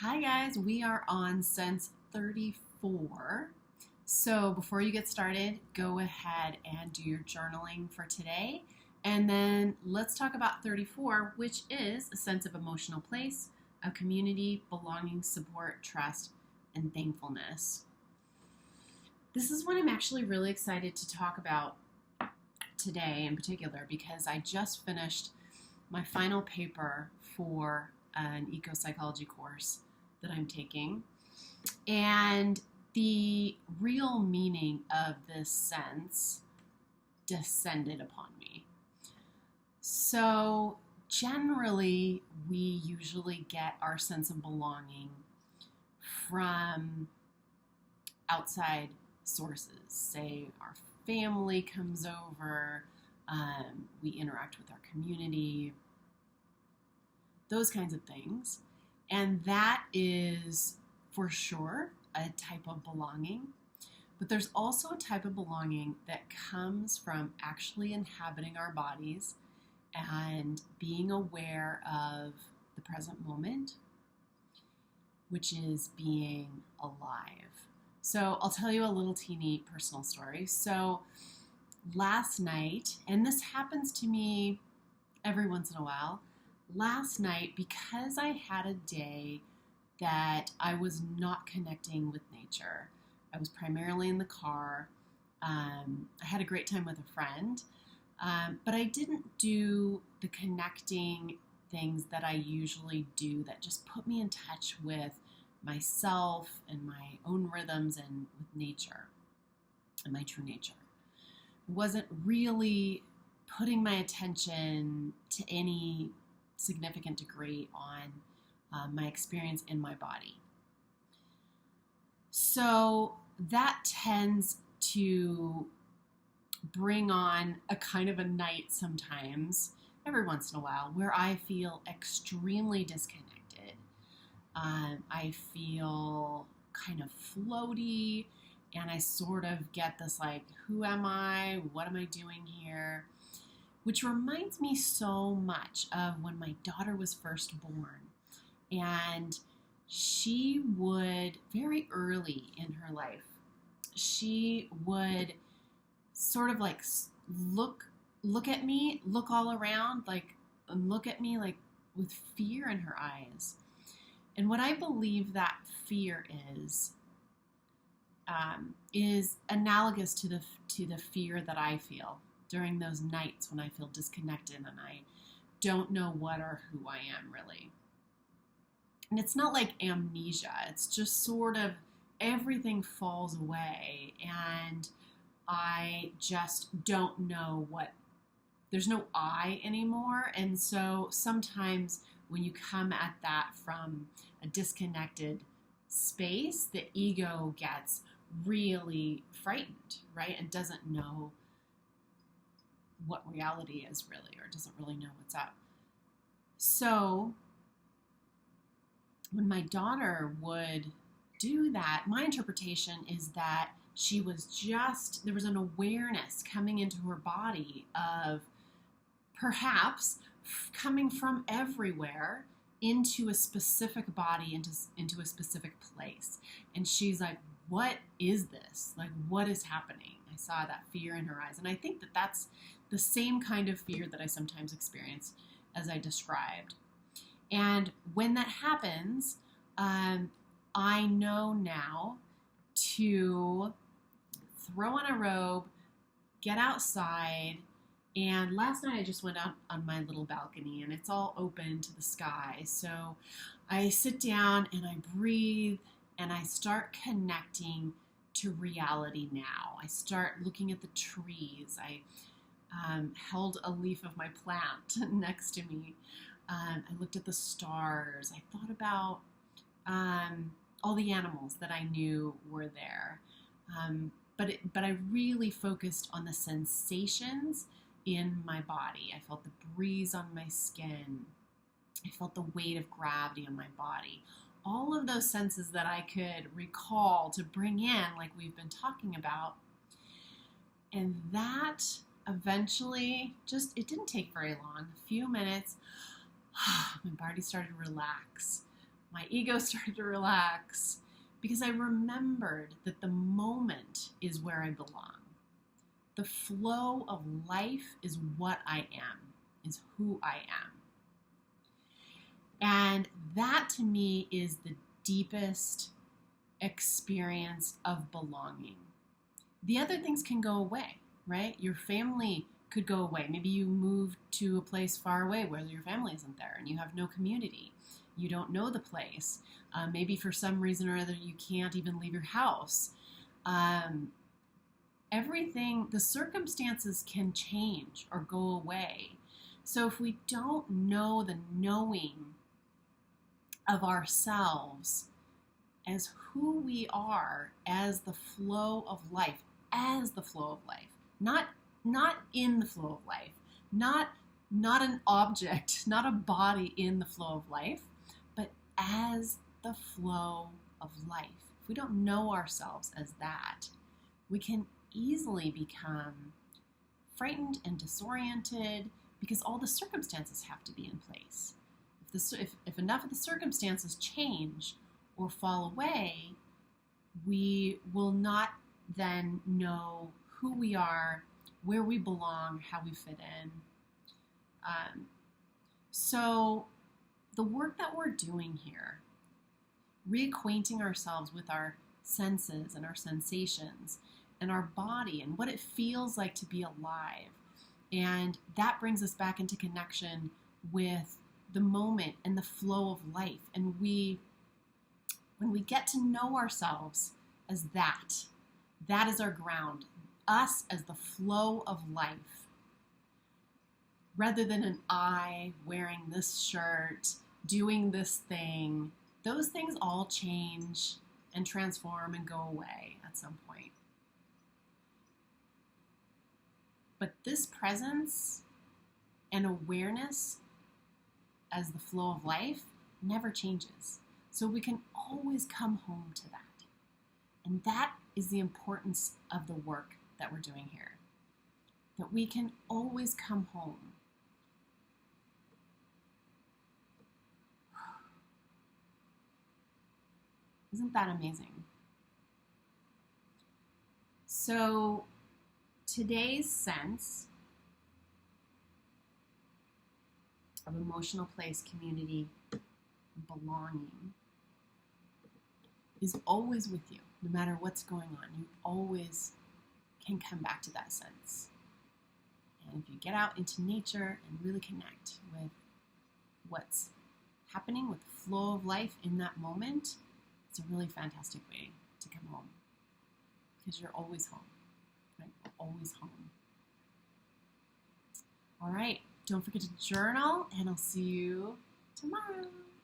Hi guys, we are on sense 34. So before you get started, go ahead and do your journaling for today. And then let's talk about 34, which is a sense of emotional place, of community, belonging, support, trust, and thankfulness. This is what I'm actually really excited to talk about today in particular because I just finished my final paper for an eco-psychology course that I'm taking. And the real meaning of this sense descended upon me. So generally, we usually get our sense of belonging from outside sources. Say our family comes over, we interact with our community, those kinds of things. And that is for sure a type of belonging. But there's also a type of belonging that comes from actually inhabiting our bodies and being aware of the present moment, which is being alive. So I'll tell you a little teeny personal story. So last night, and this happens to me every once in a while, last night, because I had a day that I was not connecting with nature, I was primarily in the car. I had a great time with a friend, but I didn't do the connecting things that I usually do that just put me in touch with myself and my own rhythms and with nature and my true nature. I wasn't really putting my attention to any significant degree on my experience in my body. So that tends to bring on a kind of a night sometimes, every once in a while, where I feel extremely disconnected. I feel kind of floaty, and I sort of get this like, who am I? What am I doing here? Which reminds me so much of when my daughter was first born. And she would, very early in her life, she would sort of like look at me, look all around, like, and look at me like with fear in her eyes. And what I believe that fear is analogous to the fear that I feel during those nights when I feel disconnected and I don't know what or who I am really. And it's not like amnesia. It's just sort of everything falls away and I just don't know there's no I anymore. And so sometimes when you come at that from a disconnected space, the ego gets really frightened, right? And doesn't know what reality is really, or doesn't really know what's up. So when my daughter would do that, my interpretation is that there was an awareness coming into her body of perhaps coming from everywhere into a specific body, into a specific place. And she's like, what is this? Like, what is happening? I saw that fear in her eyes. And I think that that's the same kind of fear that I sometimes experience as I described. And when that happens, I know now to throw on a robe, get outside, and last night I just went out on my little balcony and it's all open to the sky. So I sit down and I breathe and I start connecting to reality now. I start looking at the trees. I held a leaf of my plant next to me. I looked at the stars. I thought about all the animals that I knew were there. But I really focused on the sensations in my body. I felt the breeze on my skin. I felt the weight of gravity on my body. All of those senses that I could recall to bring in, like we've been talking about. And that eventually, it didn't take very long, a few minutes, my body started to relax. My ego started to relax because I remembered that the moment is where I belong. The flow of life is what I am, is who I am. And that to me is the deepest experience of belonging. The other things can go away, right? Your family could go away. Maybe you move to a place far away where your family isn't there and you have no community. You don't know the place. Maybe for some reason or other you can't even leave your house. Everything, the circumstances can change or go away. So if we don't know the knowing of ourselves as who we are, as the flow of life, not in the flow of life, not an object, not a body in the flow of life, but as the flow of life. If we don't know ourselves as that, we can easily become frightened and disoriented because all the circumstances have to be in place. If enough of the circumstances change or fall away, we will not then know who we are, where we belong, how we fit in. So the work that we're doing here, reacquainting ourselves with our senses and our sensations and our body and what it feels like to be alive. And that brings us back into connection with the moment and the flow of life. And when we get to know ourselves as that is our ground, us as the flow of life, rather than an I wearing this shirt, doing this thing. Those things all change and transform and go away at some point. But this presence and awareness as the flow of life never changes. So we can always come home to that. And that is the importance of the work that we're doing here. That we can always come home. Isn't that amazing? So today's sense of emotional place, community, belonging is always with you. No matter what's going on, you always can come back to that sense. And if you get out into nature and really connect with what's happening, with the flow of life in that moment, it's a really fantastic way to come home. Because you're always home. Right? You're always home. All right. Don't forget to journal, and I'll see you tomorrow.